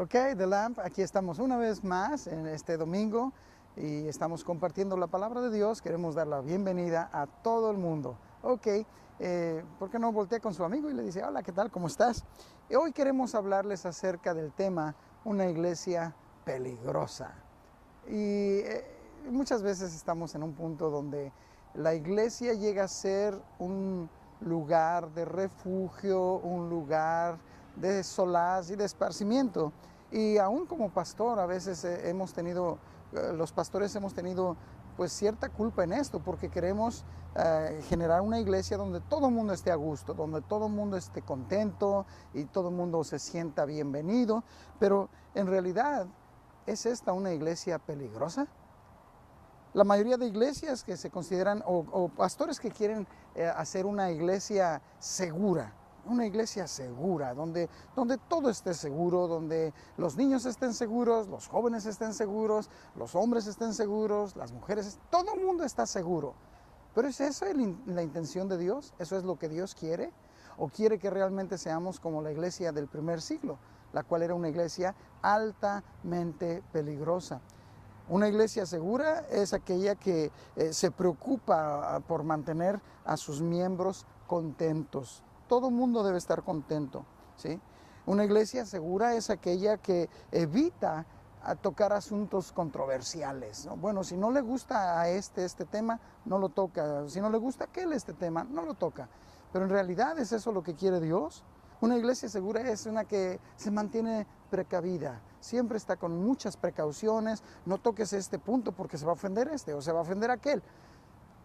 Ok, The Lamp, aquí estamos una vez más en este domingo y estamos compartiendo la palabra de Dios. Queremos dar la bienvenida a todo el mundo. Ok, ¿por qué no voltea con su amigo y le dice, hola, ¿qué tal? ¿Cómo estás? Y hoy queremos hablarles acerca del tema, una iglesia peligrosa. Y muchas veces estamos en un punto donde la iglesia llega a ser un lugar de refugio, un lugar de solaz y de esparcimiento. Y aún como pastor, a veces los pastores hemos tenido pues cierta culpa en esto, porque queremos generar una iglesia donde todo el mundo esté a gusto, donde todo el mundo esté contento y todo el mundo se sienta bienvenido. Pero en realidad, ¿es esta una iglesia peligrosa? La mayoría de iglesias que se consideran, o pastores que quieren hacer una iglesia segura, donde todo esté seguro, donde los niños estén seguros, los jóvenes estén seguros, los hombres estén seguros, las mujeres, todo el mundo está seguro. Pero ¿es eso la intención de Dios? ¿Eso es lo que Dios quiere? ¿O quiere que realmente seamos como la iglesia del primer siglo, la cual era una iglesia altamente peligrosa? Una iglesia segura es aquella que se preocupa por mantener a sus miembros contentos. Todo el mundo debe estar contento, ¿sí? Una iglesia segura es aquella que evita tocar asuntos controversiales, ¿no? Bueno, si no le gusta a este tema, no lo toca. Si no le gusta a aquel este tema, no lo toca. Pero en realidad, ¿es eso lo que quiere Dios? Una iglesia segura es una que se mantiene precavida, siempre está con muchas precauciones. No toques este punto porque se va a ofender este o se va a ofender aquel.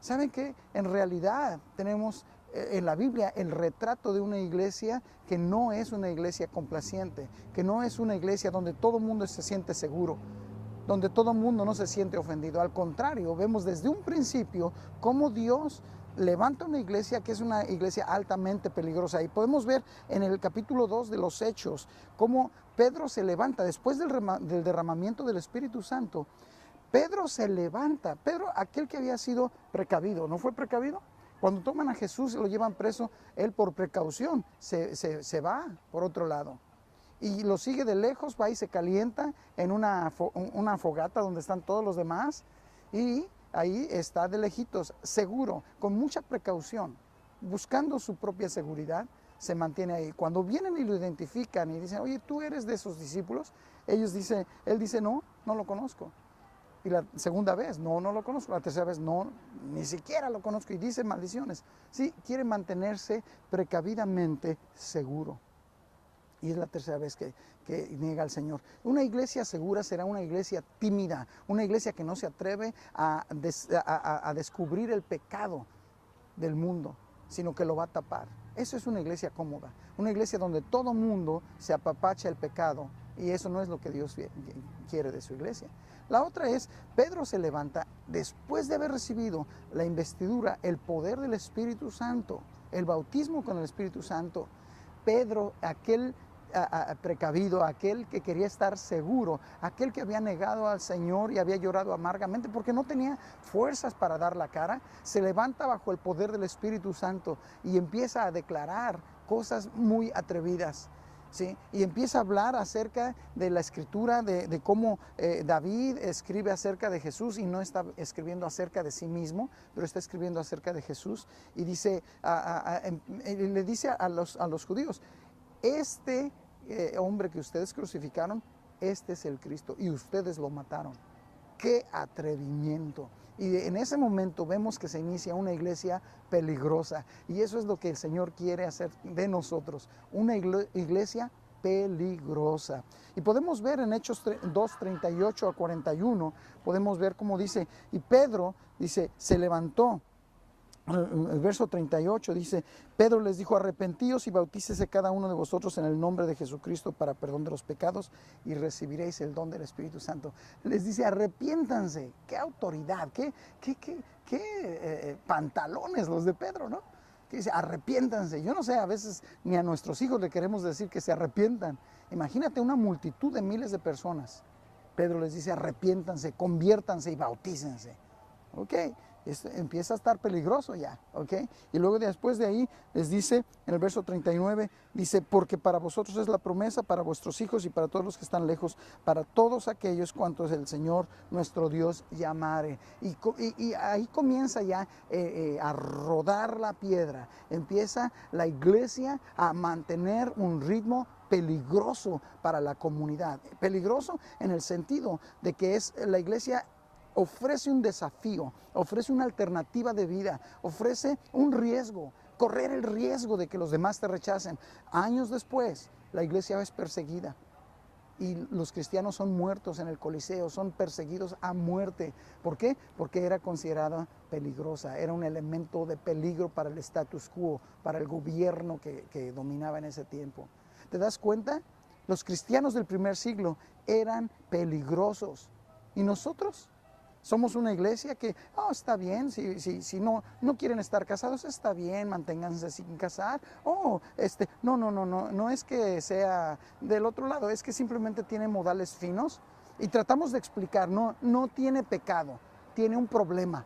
¿Saben qué? En realidad tenemos en la Biblia el retrato de una iglesia que no es una iglesia complaciente, que no es una iglesia donde todo el mundo se siente seguro, donde todo el mundo no se siente ofendido. Al contrario, vemos desde un principio cómo Dios levanta una iglesia que es una iglesia altamente peligrosa. Y podemos ver en el capítulo 2 de los Hechos cómo Pedro se levanta después del derramamiento del Espíritu Santo. Pedro se levanta. Pedro, aquel que había sido precavido, ¿no fue precavido? Cuando toman a Jesús y lo llevan preso, él por precaución se va por otro lado. Y lo sigue de lejos, va y se calienta en una fogata donde están todos los demás. Y ahí está de lejitos, seguro, con mucha precaución, buscando su propia seguridad, se mantiene ahí. Cuando vienen y lo identifican y dicen, oye, ¿tú eres de esos discípulos? Él dice, no, no lo conozco. Y la segunda vez, no, no lo conozco. La tercera vez, no, ni siquiera lo conozco. Y dice maldiciones. Sí, quiere mantenerse precavidamente seguro. Y es la tercera vez que niega al Señor. Una iglesia segura será una iglesia tímida, una iglesia que no se atreve a descubrir el pecado del mundo, sino que lo va a tapar. Eso es una iglesia cómoda, una iglesia donde todo mundo se apapacha el pecado, y eso no es lo que Dios quiere de su iglesia. La otra es, Pedro se levanta después de haber recibido la investidura, el poder del Espíritu Santo, el bautismo con el Espíritu Santo. Pedro, aquel precavido, aquel que quería estar seguro, aquel que había negado al Señor y había llorado amargamente porque no tenía fuerzas para dar la cara, se levanta bajo el poder del Espíritu Santo y empieza a declarar cosas muy atrevidas, ¿sí? Y empieza a hablar acerca de la escritura, de cómo David escribe acerca de Jesús y no está escribiendo acerca de sí mismo, pero está escribiendo acerca de Jesús. Y dice, le dice a los judíos, este hombre que ustedes crucificaron, este es el Cristo y ustedes lo mataron. ¡Qué atrevimiento! Y en ese momento vemos que se inicia una iglesia peligrosa, y eso es lo que el Señor quiere hacer de nosotros, una iglesia peligrosa. Y podemos ver en Hechos 2, 38 a 41, podemos ver cómo dice, y Pedro, dice, se levantó. El verso 38 dice, Pedro les dijo, arrepentíos y bautícese cada uno de vosotros en el nombre de Jesucristo para perdón de los pecados y recibiréis el don del Espíritu Santo. Les dice, arrepiéntanse. Qué autoridad, qué pantalones los de Pedro, ¿no? Que dice, arrepiéntanse. Yo no sé, a veces ni a nuestros hijos le queremos decir que se arrepientan. Imagínate una multitud de miles de personas. Pedro les dice, arrepiéntanse, conviértanse y bautícense. ¿Ok? Empieza a estar peligroso ya, ¿ok? Y luego después de ahí les dice, en el verso 39, dice, porque para vosotros es la promesa, para vuestros hijos y para todos los que están lejos, para todos aquellos cuantos el Señor nuestro Dios llamare. Y ahí comienza ya a rodar la piedra, empieza la iglesia a mantener un ritmo peligroso para la comunidad, peligroso en el sentido de que la iglesia ofrece un desafío, ofrece una alternativa de vida, ofrece un riesgo, correr el riesgo de que los demás te rechacen. Años después, la iglesia es perseguida y los cristianos son muertos en el Coliseo, son perseguidos a muerte. ¿Por qué? Porque era considerada peligrosa, era un elemento de peligro para el status quo, para el gobierno que dominaba en ese tiempo. ¿Te das cuenta? Los cristianos del primer siglo eran peligrosos. ¿Y nosotros? Somos una iglesia que, está bien, si no quieren estar casados, está bien, manténganse sin casar. No es que sea del otro lado, es que simplemente tiene modales finos y tratamos de explicar, no tiene pecado, tiene un problema.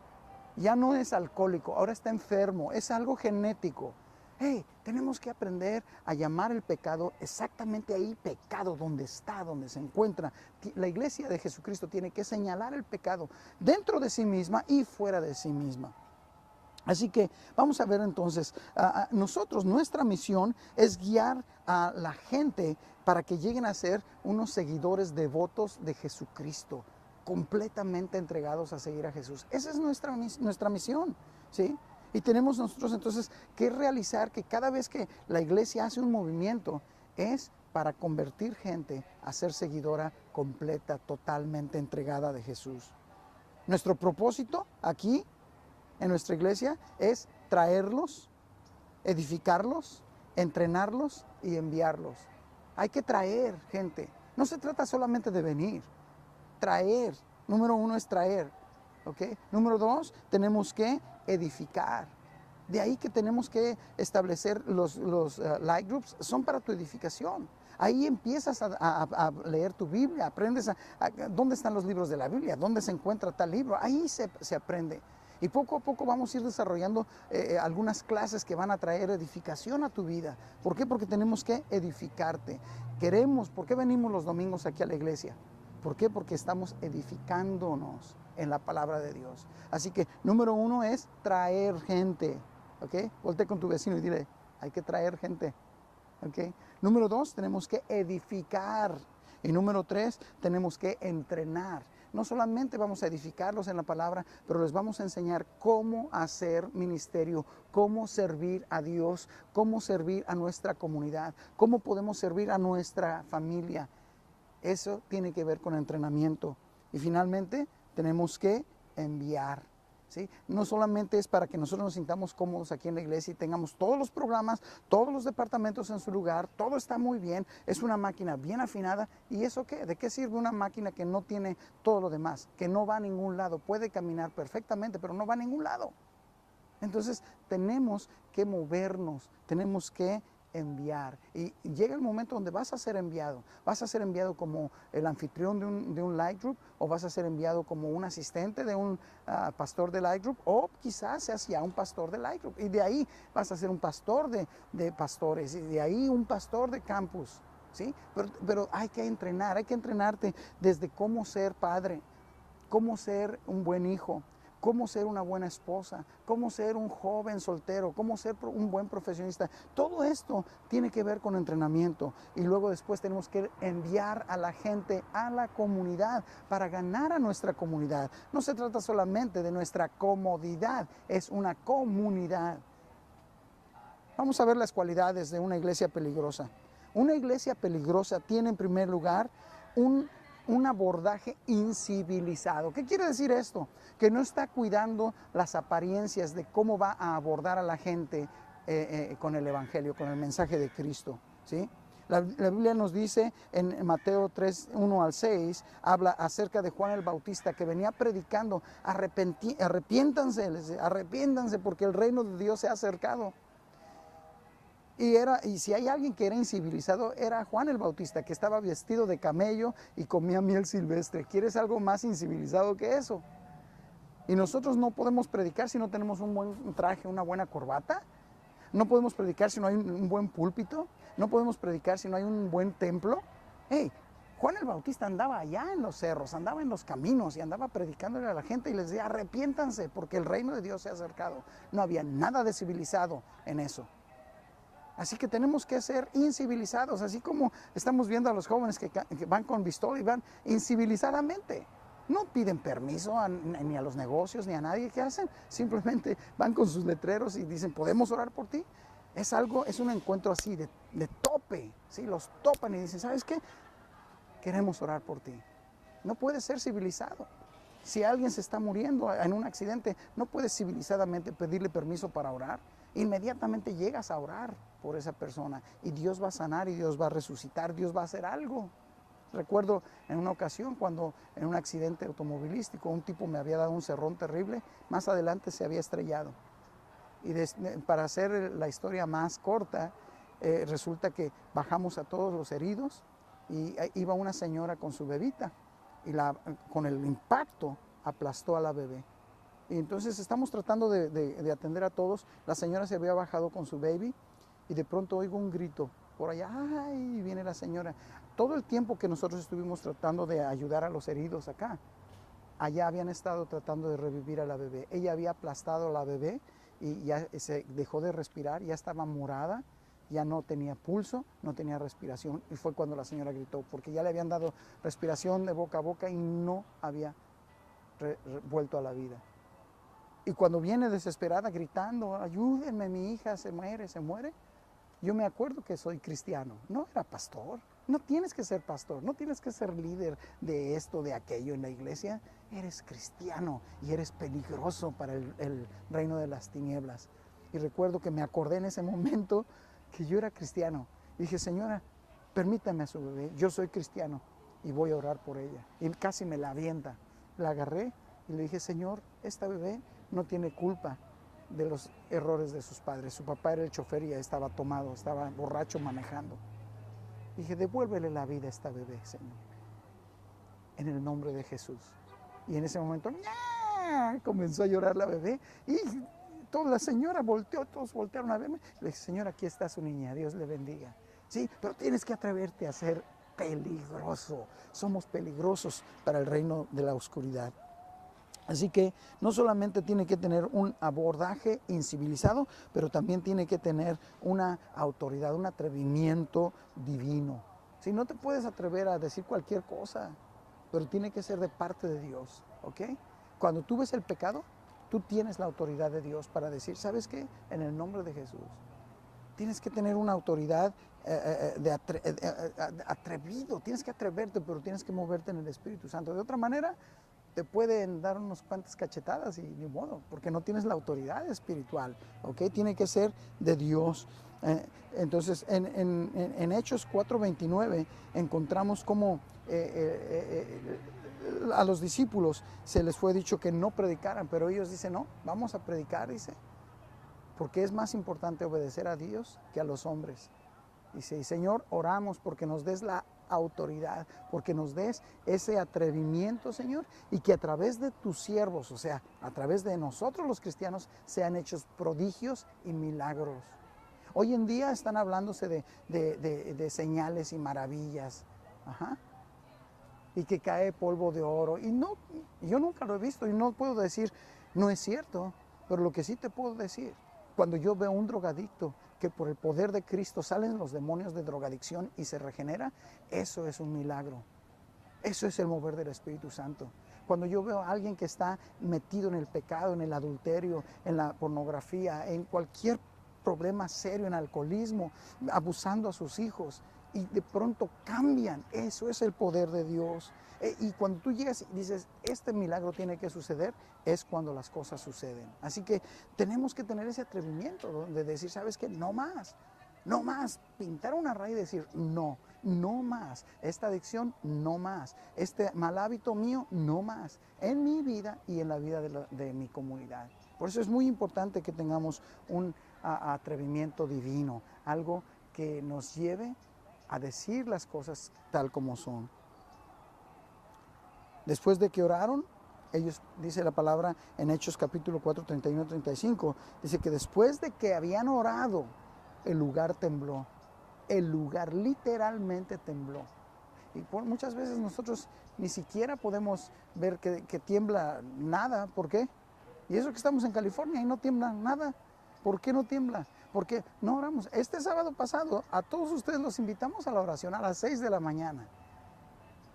Ya no es alcohólico, ahora está enfermo, es algo genético. Hey, tenemos que aprender a llamar el pecado exactamente ahí, pecado, donde está, donde se encuentra. La iglesia de Jesucristo tiene que señalar el pecado dentro de sí misma y fuera de sí misma. Así que vamos a ver entonces, nosotros, nuestra misión es guiar a la gente para que lleguen a ser unos seguidores devotos de Jesucristo, completamente entregados a seguir a Jesús. Esa es nuestra misión, ¿sí? Y tenemos nosotros entonces que realizar que cada vez que la iglesia hace un movimiento es para convertir gente a ser seguidora completa, totalmente entregada de Jesús. Nuestro propósito aquí en nuestra iglesia es traerlos, edificarlos, entrenarlos y enviarlos. Hay que traer gente. No se trata solamente de venir, traer. Número 1 es traer. ¿Okay? Número 2, tenemos que edificar. De ahí que tenemos que establecer los light groups, son para tu edificación. Ahí empiezas a leer tu Biblia, aprendes dónde están los libros de la Biblia, dónde se encuentra tal libro, ahí se aprende. Y poco a poco vamos a ir desarrollando algunas clases que van a traer edificación a tu vida. ¿Por qué? Porque tenemos que edificarte. ¿Por qué venimos los domingos aquí a la iglesia? ¿Por qué? Porque estamos edificándonos en la palabra de Dios. Así que número 1 es traer gente. ¿Ok? Volte con tu vecino y dile, hay que traer gente. ¿Ok? Número 2, tenemos que edificar. Y número 3, tenemos que entrenar. No solamente vamos a edificarlos en la palabra, pero les vamos a enseñar cómo hacer ministerio, cómo servir a Dios, cómo servir a nuestra comunidad, cómo podemos servir a nuestra familia. Eso tiene que ver con entrenamiento. Y finalmente tenemos que enviar. ¿Sí? No solamente es para que nosotros nos sintamos cómodos aquí en la iglesia y tengamos todos los programas, todos los departamentos en su lugar, todo está muy bien, es una máquina bien afinada. ¿Y eso qué? ¿De qué sirve una máquina que no tiene todo lo demás? Que no va a ningún lado, puede caminar perfectamente, pero no va a ningún lado. Entonces tenemos que movernos, tenemos que enviar. Y llega el momento donde vas a ser enviado. Vas a ser enviado como el anfitrión de un light group, o vas a ser enviado como un asistente de un pastor de light group, o quizás seas ya un pastor de light group. Y de ahí vas a ser un pastor de pastores, y de ahí un pastor de campus. ¿Sí? Pero hay que entrenar, hay que entrenarte desde cómo ser padre, cómo ser un buen hijo, cómo ser una buena esposa, cómo ser un joven soltero, cómo ser un buen profesionista. Todo esto tiene que ver con entrenamiento. Y luego después tenemos que enviar a la gente a la comunidad para ganar a nuestra comunidad. No se trata solamente de nuestra comodidad, es una comunidad. Vamos a ver las cualidades de una iglesia peligrosa. Una iglesia peligrosa tiene en primer lugar un abordaje incivilizado. ¿Qué quiere decir esto? Que no está cuidando las apariencias de cómo va a abordar a la gente con el Evangelio, con el mensaje de Cristo. ¿Sí? La Biblia nos dice en Mateo 3, 1 al 6, habla acerca de Juan el Bautista, que venía predicando, arrepiéntanse porque el reino de Dios se ha acercado. Y si hay alguien que era incivilizado, era Juan el Bautista, que estaba vestido de camello y comía miel silvestre. ¿Quieres algo más incivilizado que eso? Y nosotros no podemos predicar si no tenemos un buen traje, una buena corbata. No podemos predicar si no hay un buen púlpito. No podemos predicar si no hay un buen templo. Hey, Juan el Bautista andaba allá en los cerros, andaba en los caminos y andaba predicándole a la gente y les decía, arrepiéntanse porque el reino de Dios se ha acercado. No había nada de civilizado en eso. Así que tenemos que ser incivilizados, así como estamos viendo a los jóvenes que van con pistola y van incivilizadamente. No piden permiso ni a los negocios ni a nadie. ¿Qué hacen? Simplemente van con sus letreros y dicen, ¿podemos orar por ti? Es un encuentro así de tope, ¿sí? Los topan y dicen, ¿sabes qué? Queremos orar por ti. No puedes ser civilizado. Si alguien se está muriendo en un accidente, no puedes civilizadamente pedirle permiso para orar. Inmediatamente llegas a orar por esa persona y Dios va a sanar y Dios va a resucitar, Dios va a hacer algo. Recuerdo en una ocasión cuando en un accidente automovilístico un tipo me había dado un cerrón terrible, más adelante se había estrellado. Y para hacer la historia más corta, resulta que bajamos a todos los heridos y iba una señora con su bebita y con el impacto aplastó a la bebé. Y entonces estamos tratando de atender a todos. La señora se había bajado con su baby y de pronto oigo un grito por allá, ¡ay! Viene la señora. Todo el tiempo que nosotros estuvimos tratando de ayudar a los heridos acá, allá habían estado tratando de revivir a la bebé. Ella había aplastado a la bebé y ya se dejó de respirar, ya estaba morada, ya no tenía pulso, no tenía respiración. Y fue cuando la señora gritó, porque ya le habían dado respiración de boca a boca y no había vuelto a la vida. Y cuando viene desesperada gritando, ayúdenme, mi hija se muere, yo me acuerdo que soy cristiano, no era pastor. No tienes que ser pastor, no tienes que ser líder de esto, de aquello en la iglesia. Eres cristiano y eres peligroso para el reino de las tinieblas. Y recuerdo que me acordé en ese momento que yo era cristiano. Y dije, señora, permítame a su bebé, yo soy cristiano y voy a orar por ella. Y casi me la avienta. La agarré y le dije, Señor, esta bebé no tiene culpa de los errores de sus padres. Su papá era el chofer y ya estaba tomado, estaba borracho manejando. Dije, devuélvele la vida a esta bebé, Señor, en el nombre de Jesús. Y en ese momento, ¡ya! Comenzó a llorar la bebé y toda la señora volteó, todos voltearon a verme. Le dije, Señor, aquí está su niña, Dios le bendiga. Sí, pero tienes que atreverte a ser peligroso. Somos peligrosos para el reino de la oscuridad. Así que no solamente tiene que tener un abordaje incivilizado, pero también tiene que tener una autoridad, un atrevimiento divino. Si no te puedes atrever a decir cualquier cosa, pero tiene que ser de parte de Dios, ¿ok? Cuando tú ves el pecado, tú tienes la autoridad de Dios para decir, ¿sabes qué? En el nombre de Jesús. Tienes que tener una autoridad atrevido, tienes que atreverte, pero tienes que moverte en el Espíritu Santo. De otra manera, te pueden dar unas cuantas cachetadas y ni modo, porque no tienes la autoridad espiritual, ¿ok? Tiene que ser de Dios. Entonces, en Hechos 4:29 encontramos cómo a los discípulos se les fue dicho que no predicaran, pero ellos dicen, no, vamos a predicar, dice, porque es más importante obedecer a Dios que a los hombres. Dice, y Señor, oramos porque nos des la autoridad, porque nos des ese atrevimiento, Señor, y que a través de tus siervos, o sea, a través de nosotros los cristianos, sean hechos prodigios y milagros. Hoy en día están hablándose de señales y maravillas, y que cae polvo de oro, y no, yo nunca lo he visto y no puedo decir, no es cierto, pero lo que sí te puedo decir, cuando yo veo un drogadicto que por el poder de Cristo salen los demonios de drogadicción y se regenera, eso es un milagro. Eso es el mover del Espíritu Santo. Cuando yo veo a alguien que está metido en el pecado, en el adulterio, en la pornografía, en cualquier problema serio, en alcoholismo, abusando a sus hijos, y de pronto cambian, eso es el poder de Dios. Y cuando tú llegas y dices, este milagro tiene que suceder, es cuando las cosas suceden. Así que tenemos que tener ese atrevimiento de decir, ¿sabes qué? No más, no más. Pintar una raya y decir, no, no más. Esta adicción, no más. Este mal hábito mío, no más. En mi vida y en la vida de mi comunidad. Por eso es muy importante que tengamos un atrevimiento divino, algo que nos lleve a decir las cosas tal como son. Después de que oraron, ellos, dice la palabra en Hechos capítulo 4, 31, 35, dice que después de que habían orado, el lugar tembló. El lugar literalmente tembló. Y muchas veces nosotros ni siquiera podemos ver que tiembla nada. ¿Por qué? Y eso que estamos en California y no tiembla nada. ¿Por qué no tiembla? Porque no oramos. Este sábado pasado a todos ustedes los invitamos a la oración a las 6 de la mañana.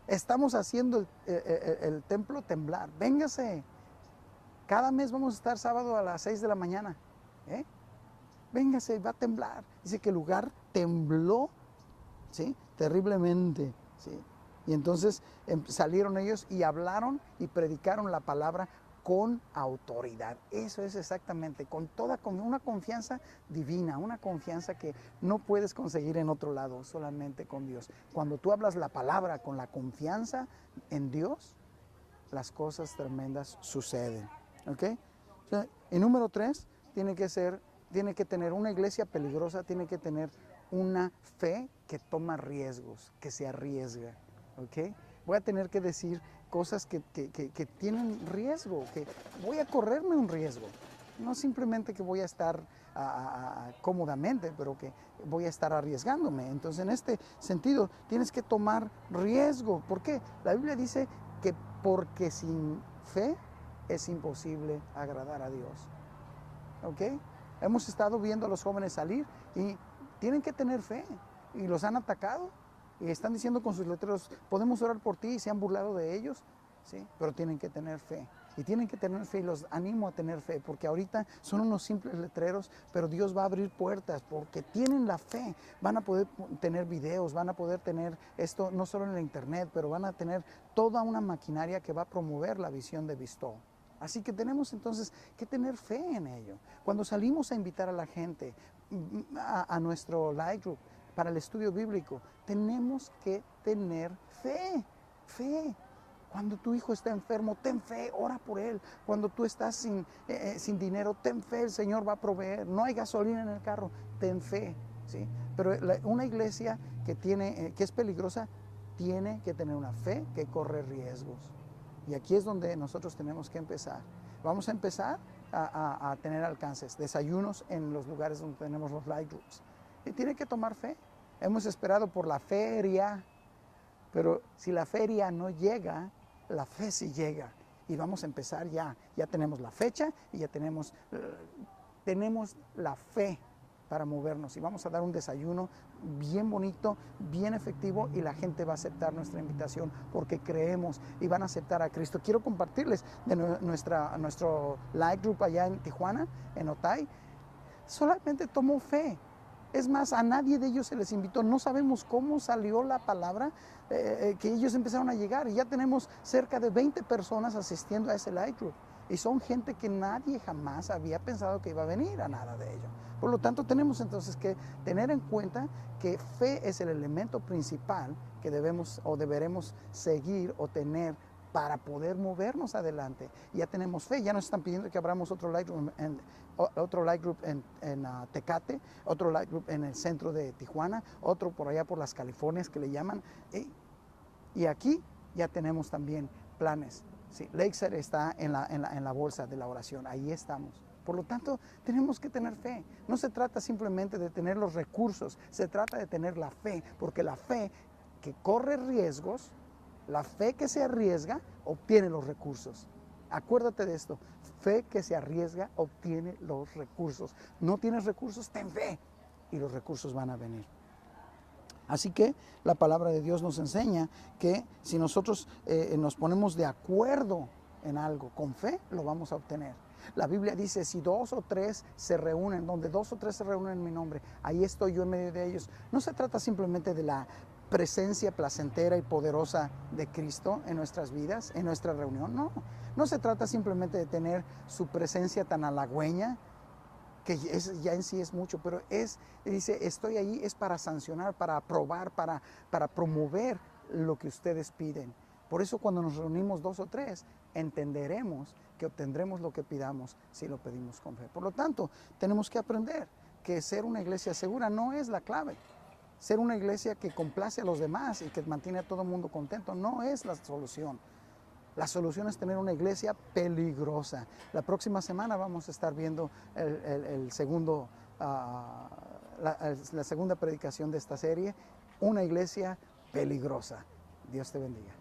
Estamos haciendo el templo temblar. Véngase. Cada mes vamos a estar sábado a las 6 de la mañana. Véngase, va a temblar. Dice que el lugar tembló, ¿sí? Terriblemente, ¿sí? Y entonces salieron ellos y hablaron y predicaron la palabra con autoridad. Eso es exactamente, con una confianza divina, una confianza que no puedes conseguir en otro lado, solamente con Dios. Cuando tú hablas la palabra con la confianza en Dios, las cosas tremendas suceden. ¿Ok? O sea, y número 3, tiene que tener una iglesia peligrosa, tiene que tener una fe que toma riesgos, que se arriesga. ¿Ok? Voy a tener que decir cosas que tienen riesgo, que voy a correrme un riesgo. No simplemente que voy a estar cómodamente, pero que voy a estar arriesgándome. Entonces, en este sentido, tienes que tomar riesgo. ¿Por qué? La Biblia dice que porque sin fe es imposible agradar a Dios. ¿Ok? Hemos estado viendo a los jóvenes salir y tienen que tener fe. Y los han atacado. Y están diciendo con sus letreros, podemos orar por ti, y se han burlado de ellos, ¿sí? Pero tienen que tener fe. Y tienen que tener fe, y los animo a tener fe, porque ahorita son unos simples letreros, pero Dios va a abrir puertas, porque tienen la fe. Van a poder tener videos, van a poder tener esto, no solo en la internet, pero van a tener toda una maquinaria que va a promover la visión de Visto. Así que tenemos entonces que tener fe en ello. Cuando salimos a invitar a la gente a nuestro live group, para el estudio bíblico, tenemos que tener fe, fe. Cuando tu hijo está enfermo, ten fe, ora por él. Cuando tú estás sin dinero, ten fe, el Señor va a proveer. No hay gasolina en el carro, ten fe, ¿sí? Pero una iglesia que es peligrosa, tiene que tener una fe que corre riesgos. Y aquí es donde nosotros tenemos que empezar. Vamos a empezar a tener alcances, desayunos en los lugares donde tenemos los live groups. Y tiene que tomar fe. Hemos esperado por la feria, pero si la feria no llega, la fe sí llega. Y vamos a empezar ya. Ya tenemos la fecha y ya tenemos la fe para movernos. Y vamos a dar un desayuno bien bonito, bien efectivo, y la gente va a aceptar nuestra invitación porque creemos y van a aceptar a Cristo. Quiero compartirles de nuestro live group allá en Tijuana, en Otay. Solamente tomó fe. Es más, a nadie de ellos se les invitó. No sabemos cómo salió la palabra, que ellos empezaron a llegar. Y ya tenemos cerca de 20 personas asistiendo a ese live group. Y son gente que nadie jamás había pensado que iba a venir a nada de ello. Por lo tanto, tenemos entonces que tener en cuenta que fe es el elemento principal que debemos o deberemos seguir o tener para poder movernos adelante. Ya tenemos fe, ya nos están pidiendo que abramos otro live group en Tecate, otro live group en el centro de Tijuana, otro por allá por las Californias que le llaman. Y aquí ya tenemos también planes. Sí, Lakeside está en la bolsa de la oración, ahí estamos. Por lo tanto, tenemos que tener fe. No se trata simplemente de tener los recursos, se trata de tener la fe, porque la fe que corre riesgos, la fe que se arriesga, obtiene los recursos. Acuérdate de esto, fe que se arriesga, obtiene los recursos. No tienes recursos, ten fe y los recursos van a venir. Así que la palabra de Dios nos enseña que si nosotros nos ponemos de acuerdo en algo con fe, lo vamos a obtener. La Biblia dice, si 2 o 3 se reúnen, donde 2 o 3 se reúnen en mi nombre, ahí estoy yo en medio de ellos. No se trata simplemente de la presencia placentera y poderosa de Cristo en nuestras vidas, en nuestra reunión. No se trata simplemente de tener su presencia tan halagüeña, que ya en sí es mucho, pero dice, estoy ahí, es para sancionar, para aprobar, para promover lo que ustedes piden. Por eso cuando nos reunimos 2 o 3, entenderemos que obtendremos lo que pidamos si lo pedimos con fe. Por lo tanto, tenemos que aprender que ser una iglesia segura no es la clave. Ser una iglesia que complace a los demás y que mantiene a todo el mundo contento no es la solución. La solución es tener una iglesia peligrosa. La próxima semana vamos a estar viendo el segundo, la segunda predicación de esta serie, una iglesia peligrosa. Dios te bendiga.